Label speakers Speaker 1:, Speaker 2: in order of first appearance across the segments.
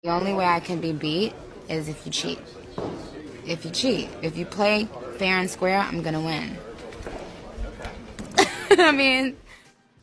Speaker 1: The only way I can be beat is if you cheat. If you cheat. If you play fair and square, I'm going to win. I mean...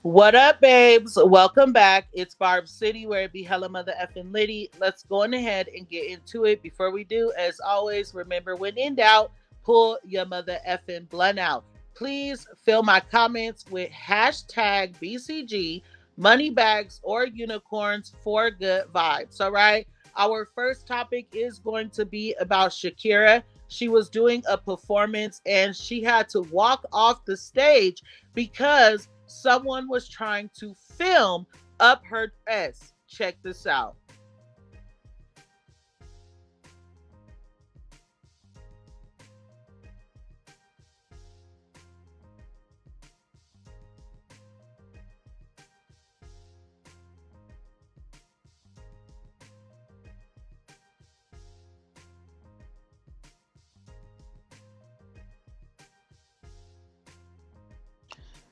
Speaker 2: What up, babes? Welcome back. It's Barb City, where it be hella mother effing litty. Let's go on ahead and get into it. Before we do, as always, remember, when in doubt, pull your mother effing blunt out. Please fill my comments with hashtag BCG, money bags, or unicorns for good vibes. All right. Our first topic is going to be about Shakira. She was doing a performance and she had to walk off the stage because someone was trying to film up her dress. Check this out.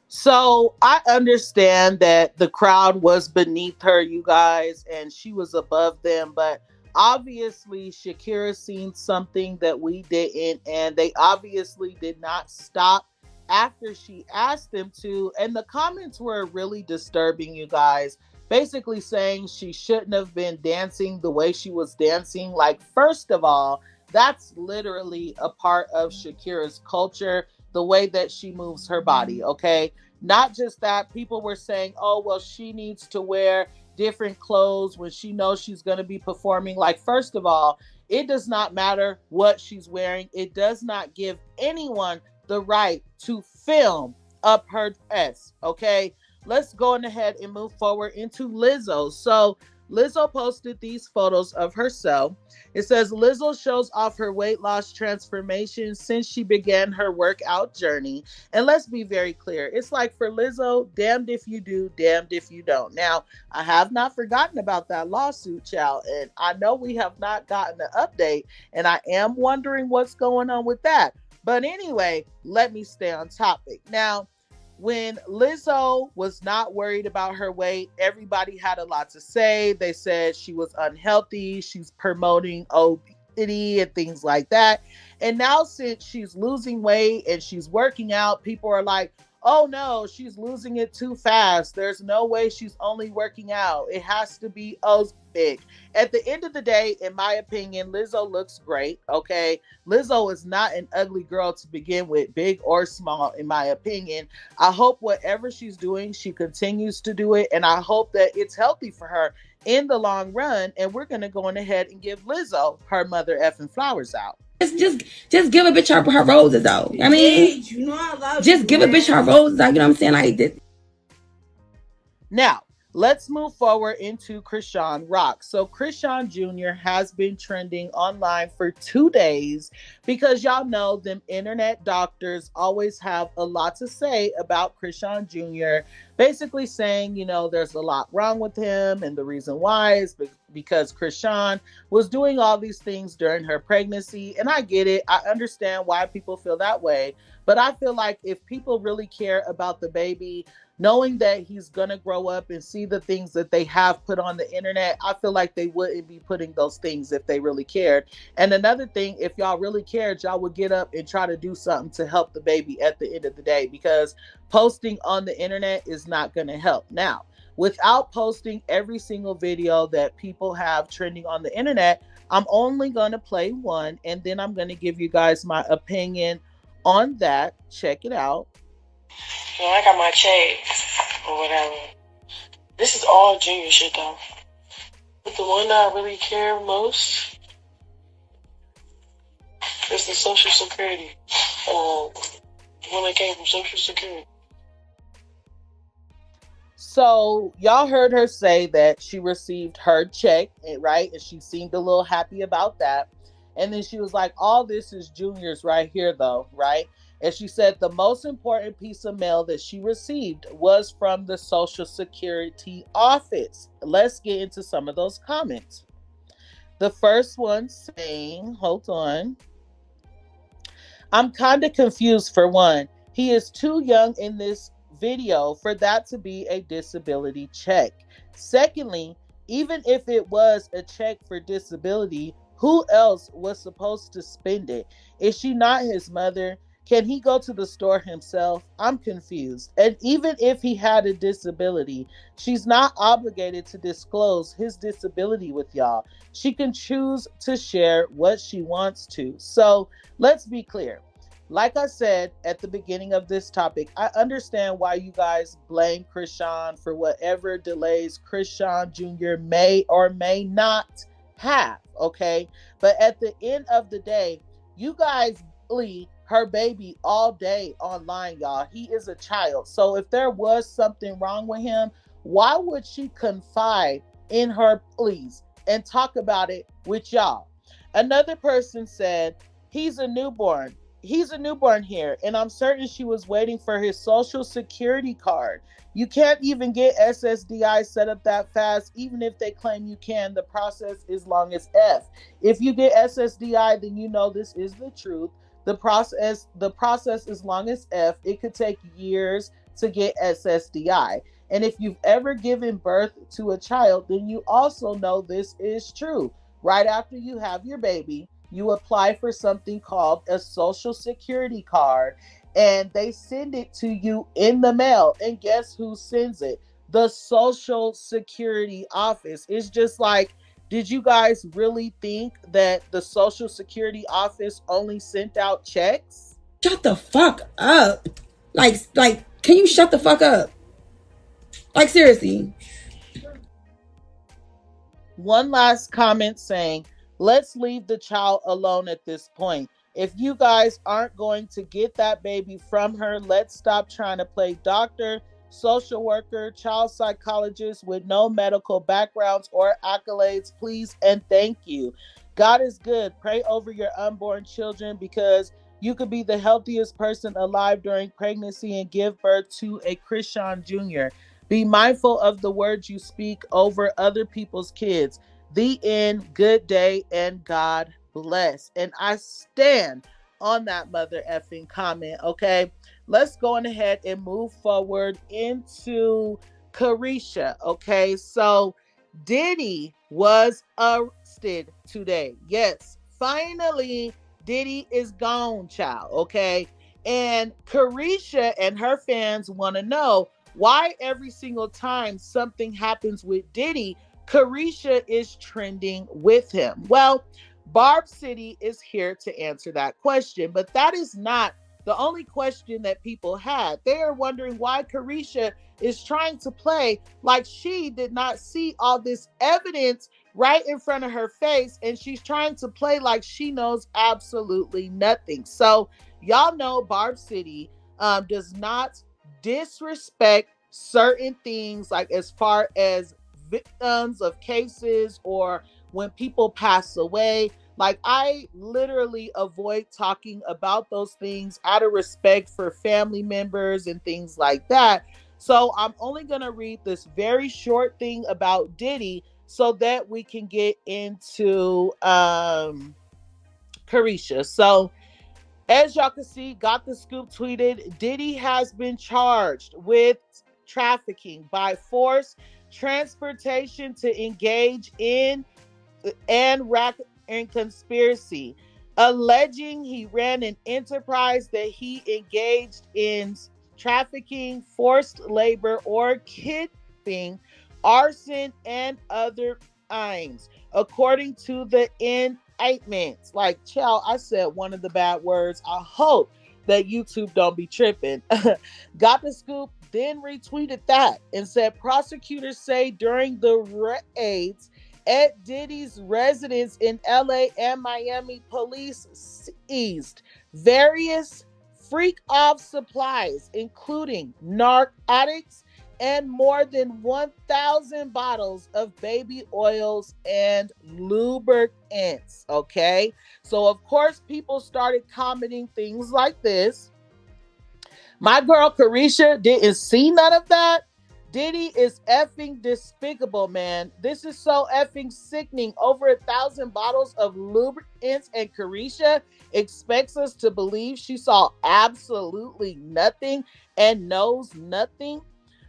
Speaker 2: So I understand that the crowd was beneath her, you guys, and she was above them. But obviously, Shakira seen something that we didn't, and they obviously did not stop after she asked them to. And the comments were really disturbing, you guys. Basically saying she shouldn't have been dancing the way she was dancing. Like, first of all, that's literally a part of Shakira's culture, the way that she moves her body, okay? Not just that, people were saying, oh, well, she needs to wear different clothes when she knows she's going to be performing. Like, first of all, it does not matter what she's wearing. It does not give anyone the right to film up her dress, okay? Let's go on ahead and move forward into Lizzo. So Lizzo posted these photos of herself. It says Lizzo shows off her weight loss transformation since she began her workout journey. And let's be very clear. It's like for Lizzo, damned if you do, damned if you don't. Now, I have not forgotten about that lawsuit, child. And I know we have not gotten an update. And I am wondering what's going on with that. But anyway, let me stay on topic. Now, when Lizzo was not worried about her weight, everybody had a lot to say. They said she was unhealthy, she's promoting obesity and things like that. And now, since she's losing weight and she's working out, people are like, oh no, she's losing it too fast. There's no way she's only working out. It has to be big. At the end of the day, in my opinion, Lizzo looks great, okay? Lizzo is not an ugly girl to begin with, big or small, in my opinion. I hope whatever she's doing, she continues to do it, and I hope that it's healthy for her in the long run, and we're going to go on ahead and give Lizzo her mother effing flowers out.
Speaker 3: Just give a bitch her roses though. I mean, yeah, you know I love just give a bitch her roses out. You know what I'm saying? Like this.
Speaker 2: Now, let's move forward into Chrisean Rock. So Chrisean Jr. has been trending online for 2 days because y'all know them internet doctors always have a lot to say about Chrisean Jr. Basically saying, you know, there's a lot wrong with him, and the reason why is because Chrisean was doing all these things during her pregnancy. And I get it. I understand why people feel that way. But I feel like if people really care about the baby, knowing that he's going to grow up and see the things that they have put on the internet, I feel like they wouldn't be putting those things if they really cared. And another thing, if y'all really cared, y'all would get up and try to do something to help the baby at the end of the day, because posting on the internet is not going to help. Now, without posting every single video that people have trending on the internet, I'm only going to play one, and then I'm going to give you guys my opinion on that. Check it out.
Speaker 4: Yeah, I got my check or whatever. This is all Junior shit though. But the one that I really care most is the Social Security. When that came from Social Security.
Speaker 2: So y'all heard her say that she received her check, right? And she seemed a little happy about that. And then she was like, all this is Junior's right here though, right? And she said the most important piece of mail that she received was from the Social Security office. Let's get into some of those comments. The first one saying, hold on. I'm kind of confused for one. He is too young in this video for that to be a disability check. Secondly, Even if it was a check for disability, who else was supposed to spend it? Is she not his mother? Can he go to the store himself? I'm confused. And even if he had a disability, she's not obligated to disclose his disability with y'all. She can choose to share what she wants to. So let's be clear. Like I said at the beginning of this topic, I understand why you guys blame Chrisean for whatever delays Chrisean Jr. may or may not have, okay? But at the end of the day, you guys bully her baby all day online, y'all. He is a child. So if there was something wrong with him, why would she confide in her bullies and talk about it with y'all? Another person said, he's a newborn. He's a newborn here, and I'm certain she was waiting for his social security card. You can't even get SSDI set up that fast, even if they claim you can. The process is long as F. If you get SSDI, then you know this is the truth. The process is long as F. It could take years to get SSDI. And if you've ever given birth to a child, then you also know this is true. Right after you have your baby, you apply for something called a social security card, and they send it to you in the mail. And guess who sends it? The Social Security office. It's just like, did you guys really think that the Social Security office only sent out checks?
Speaker 3: Shut the fuck up. Like, can you shut the fuck up? Like, seriously.
Speaker 2: One last comment saying, let's leave the child alone at this point. If you guys aren't going to get that baby from her, let's stop trying to play doctor, social worker, child psychologist with no medical backgrounds or accolades, please and thank you. God is good. Pray over your unborn children, because you could be the healthiest person alive during pregnancy and give birth to a Chrisean Jr. Be mindful of the words you speak over other people's kids. The end. Good day and God bless. And I stand on that mother effing comment. Okay, let's go on ahead and move forward into Carisha. Okay, so Diddy was arrested today. Yes, finally Diddy is gone, child. Okay, and Carisha and her fans want to know why every single time something happens with Diddy, Carisha is trending with him. Well, Barb City is here to answer that question, but that is not the only question that people had. They are wondering why Carisha is trying to play like she did not see all this evidence right in front of her face, and she's trying to play like she knows absolutely nothing. So y'all know Barb City does not disrespect certain things, like as far as victims of cases or when people pass away. Like, I literally avoid talking about those things out of respect for family members and things like that. So I'm only going to read this very short thing about Diddy so that we can get into Carisha. So as y'all can see, Got the Scoop tweeted, Diddy has been charged with trafficking by force, transportation to engage in and conspiracy, alleging he ran an enterprise that he engaged in trafficking, forced labor, or kidnapping, arson, and other crimes, according to the indictments. Like, child, I said one of the bad words. I hope that YouTube don't be tripping. Got the Scoop then retweeted that and said, prosecutors say during the raids at Diddy's residence in LA and Miami, police seized various freak-off supplies, including narcotics and more than 1,000 bottles of baby oils and lubricants. Okay, so of course people started commenting things like this. My girl Carisha didn't see none of that. Diddy is effing despicable, man. This is so effing sickening. Over 1,000 bottles of lubricants, and Carisha expects us to believe she saw absolutely nothing and knows nothing.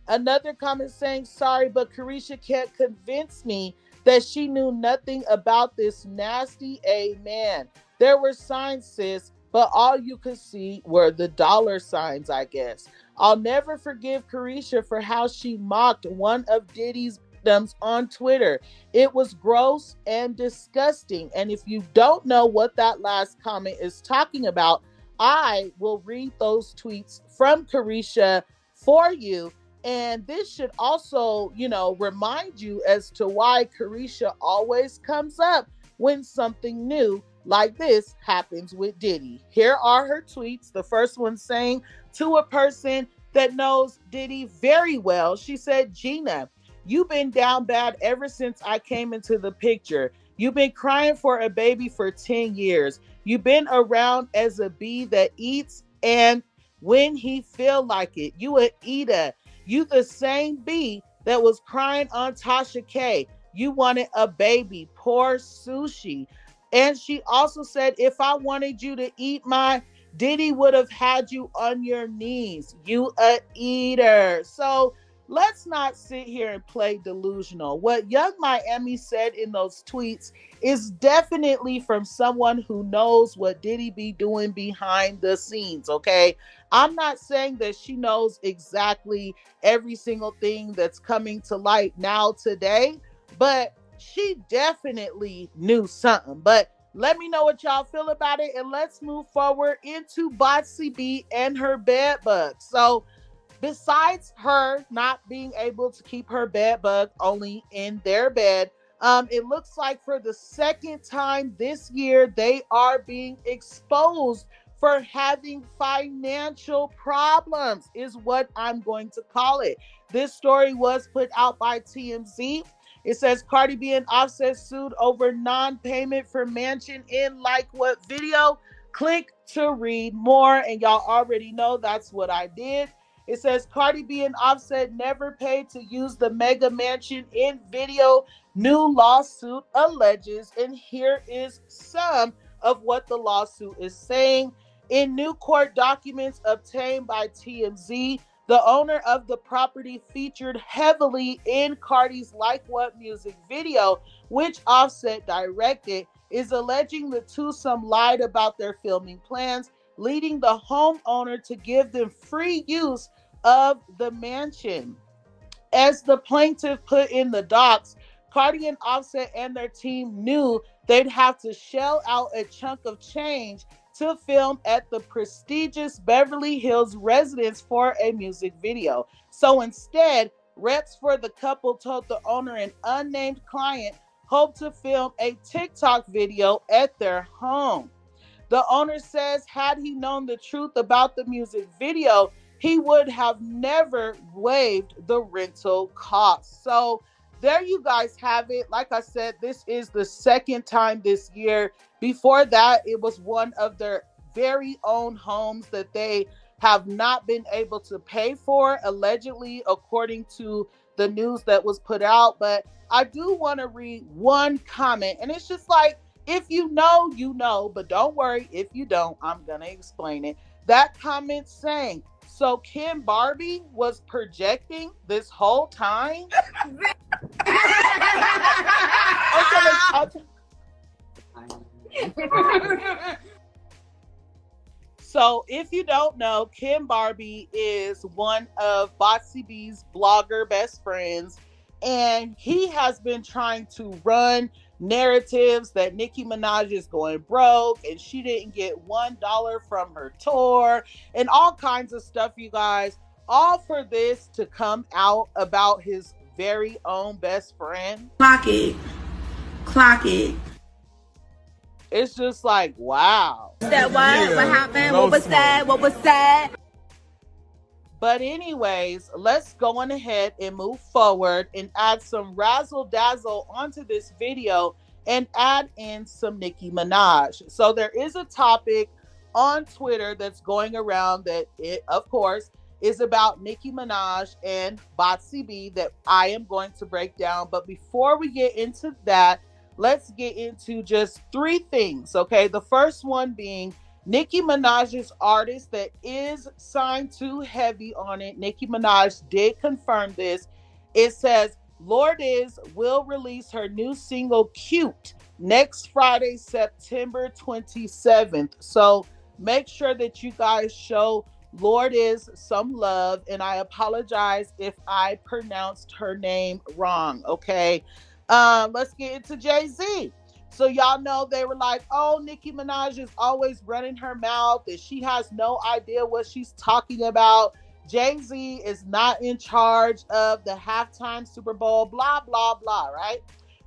Speaker 2: Another comment saying, sorry, but Carisha can't convince me that she knew nothing about this nasty A man. There were signs, sis, but all you could see were the dollar signs, I guess. I'll never forgive Carisha for how she mocked one of Diddy's victims on Twitter. It was gross and disgusting. And if you don't know what that last comment is talking about, I will read those tweets from Carisha for you. And this should also, remind you as to why Carisha always comes up when something new like this happens with Diddy. Here are her tweets. The first one saying, to a person that knows Diddy very well, she said, Gina, you've been down bad ever since I came into the picture. You've been crying for a baby for 10 years. You've been around as a bee that eats and when he feel like it. You a eater. You the same bee that was crying on Tasha K. You wanted a baby. Poor sushi. And she also said, if I wanted you to eat my Diddy would have had you on your knees. You a eater. So let's not sit here and play delusional. What Young Miami said in those tweets is definitely from someone who knows what Diddy be doing behind the scenes, okay? I'm not saying that she knows exactly every single thing that's coming to light now today, but she definitely knew something. But let me know what y'all feel about it, and let's move forward into Botsy B and her bed bug. So besides her not being able to keep her bed bug only in their bed, it looks like for the second time this year, they are being exposed for having financial problems, is what I'm going to call it. This story was put out by TMZ. It says Cardi B and Offset sued over non-payment for mansion in Like What video. Click to read more, and y'all already know that's what I did. It says Cardi B and Offset never paid to use the mega mansion in video. New lawsuit alleges, and here is some of what the lawsuit is saying. In new court documents obtained by TMZ, the owner of the property featured heavily in Cardi's Like What music video, which Offset directed, is alleging the twosome lied about their filming plans, leading the homeowner to give them free use of the mansion. As the plaintiff put in the docs, Cardi and Offset and their team knew they'd have to shell out a chunk of change to film at the prestigious Beverly Hills residence for a music video. So instead, reps for the couple told the owner an unnamed client hoped to film a TikTok video at their home. The owner says had he known the truth about the music video, he would have never waived the rental costs. So there you guys have it. Like I said, this is the second time this year. Before that, it was one of their very own homes that they have not been able to pay for, allegedly, according to the news that was put out. But I do want to read one comment, and it's just like, if you know, you know, but don't worry, if you don't, I'm going to explain it. That comment saying, so Kim Barbie was projecting this whole time? So if you don't know, Kim Barbie is one of Botsy B's blogger best friends, and he has been trying to run narratives that Nicki Minaj is going broke and she didn't get $1 from her tour and all kinds of stuff, you guys, all for this to come out about his very own best friend.
Speaker 3: Clock it.
Speaker 2: It's just like, wow.
Speaker 3: That what? Yeah. What happened? No, what was said?
Speaker 2: But anyways, let's go on ahead and move forward and add some razzle dazzle onto this video and add in some Nicki Minaj. So there is a topic on Twitter that's going around that it, of course, is about Nicki Minaj and Botsy B that I am going to break down. But before we get into that, let's get into just three things, okay? The first one being Nicki Minaj's artist that is signed to Heavy on it. Nicki Minaj did confirm this. It says Lourdiz will release her new single Cute next Friday, September 27th. So make sure that you guys show Lourdiz some love. And I apologize if I pronounced her name wrong. Okay. Let's get into Jay-Z. So y'all know they were like, oh, Nicki Minaj is always running her mouth and she has no idea what she's talking about. Jay-Z is not in charge of the halftime Super Bowl, blah, blah, blah, right?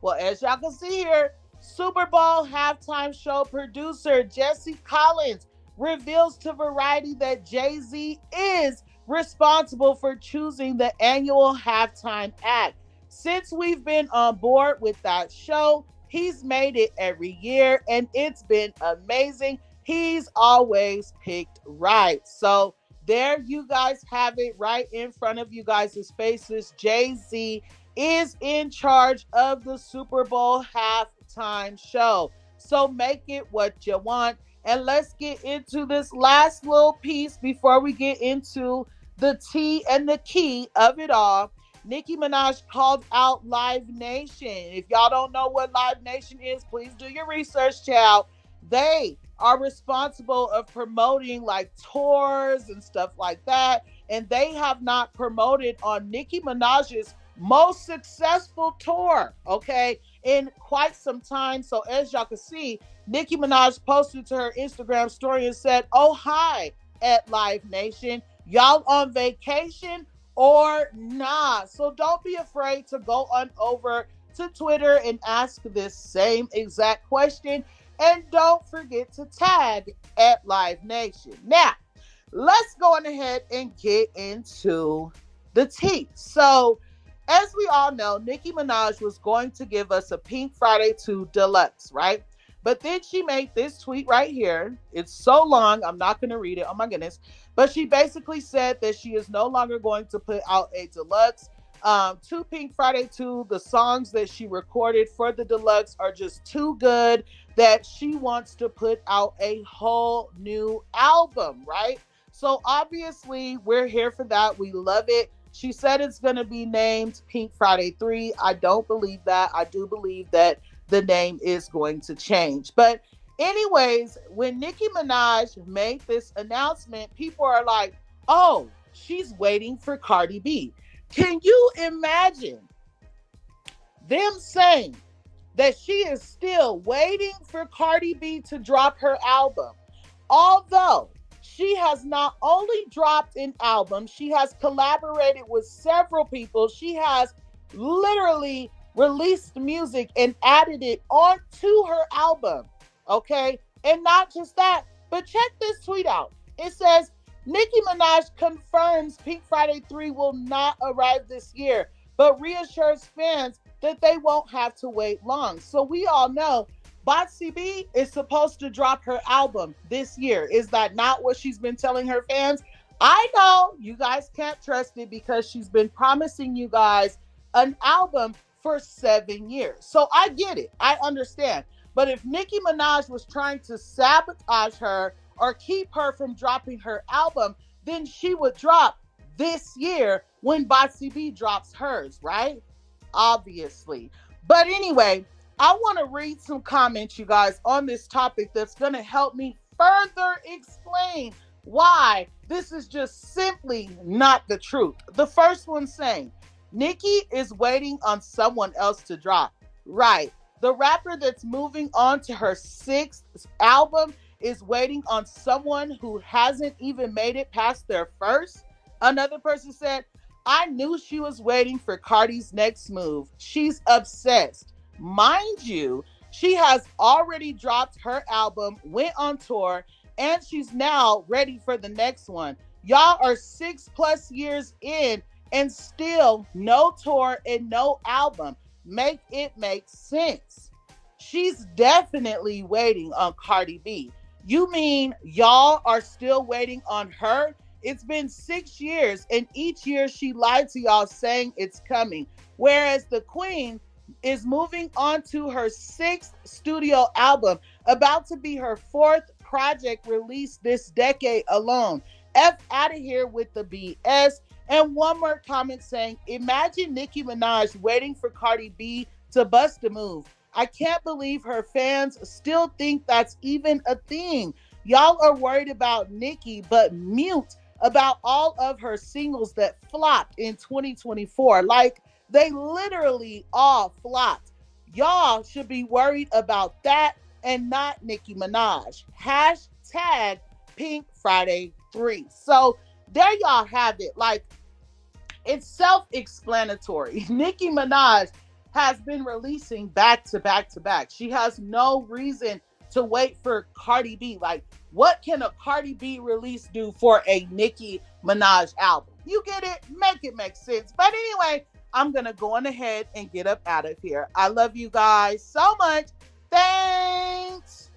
Speaker 2: Well, as y'all can see here, Super Bowl halftime show producer Jesse Collins reveals to Variety that Jay-Z is responsible for choosing the annual halftime act. Since we've been on board with that show, he's made it every year and it's been amazing. He's always picked right. So there you guys have it right in front of you guys' faces. Jay-Z is in charge of the Super Bowl halftime show. So make it what you want. And let's get into this last little piece before we get into the tea and the key of it all. Nicki Minaj called out Live Nation. If y'all don't know what Live Nation is, please do your research, child. They are responsible of promoting like tours and stuff like that. And they have not promoted on Nicki Minaj's most successful tour, okay, in quite some time. So as y'all can see, Nicki Minaj posted to her Instagram story and said, oh, hi at Live Nation. Y'all on vacation or nah? So don't be afraid to go on over to Twitter and ask this same exact question. And don't forget to tag at Live Nation. Now, let's go on ahead and get into the tea. So, as we all know, Nicki Minaj was going to give us a Pink Friday 2 Deluxe, right? But then she made this tweet right here. It's so long, I'm not going to read it. Oh my goodness. But she basically said that she is no longer going to put out a deluxe. To Pink Friday 2, the songs that she recorded for the deluxe are just too good that she wants to put out a whole new album, right? So obviously we're here for that. We love it. She said it's going to be named Pink Friday 3. I don't believe that. I do believe that the name is going to change. But anyways, when Nicki Minaj made this announcement, people are like, oh, she's waiting for Cardi B. Can you imagine them saying that she is still waiting for Cardi B to drop her album? Although she has not only dropped an album, she has collaborated with several people. She has literally released music and added it onto her album. Okay? And not just that, but check this tweet out. It says, Nicki Minaj confirms Pink Friday 3 will not arrive this year, but reassures fans that they won't have to wait long. So we all know Barb City is supposed to drop her album this year. Is that not what she's been telling her fans? I know you guys can't trust it because she's been promising you guys an album for 7 years. So I get it. I understand. But if Nicki Minaj was trying to sabotage her or keep her from dropping her album, then she would drop this year when Barb City drops hers, right? Obviously. But anyway, I want to read some comments, you guys, on this topic that's going to help me further explain why this is just simply not the truth. The first one saying, Nicki is waiting on someone else to drop. Right. The rapper that's moving on to her 6th album is waiting on someone who hasn't even made it past their first. Another person said, I knew she was waiting for Cardi's next move. She's obsessed. Mind you, she has already dropped her album, went on tour, and she's now ready for the next one. Y'all are 6+ years in and still no tour and no album. Make it make sense. She's definitely waiting on Cardi B. You mean y'all are still waiting on her? It's been 6 years, and each year she lied to y'all saying it's coming. Whereas the queen is moving on to her 6th studio album, about to be her 4th project released this decade alone. F out of here with the BS. And one more comment saying, imagine Nicki Minaj waiting for Cardi B to bust a move. I can't believe her fans still think that's even a thing. Y'all are worried about Nicki, but mute about all of her singles that flopped in 2024. Like, they literally all flopped. Y'all should be worried about that and not Nicki Minaj. Hashtag Pink Friday 3. So there y'all have it. Like, it's self-explanatory. Nicki Minaj has been releasing back to back to back. She has no reason to wait for Cardi B. Like, what can a Cardi B release do for a Nicki Minaj album? You get it? Make it make sense. But anyway, I'm going to go on ahead and get up out of here. I love you guys so much. Thanks.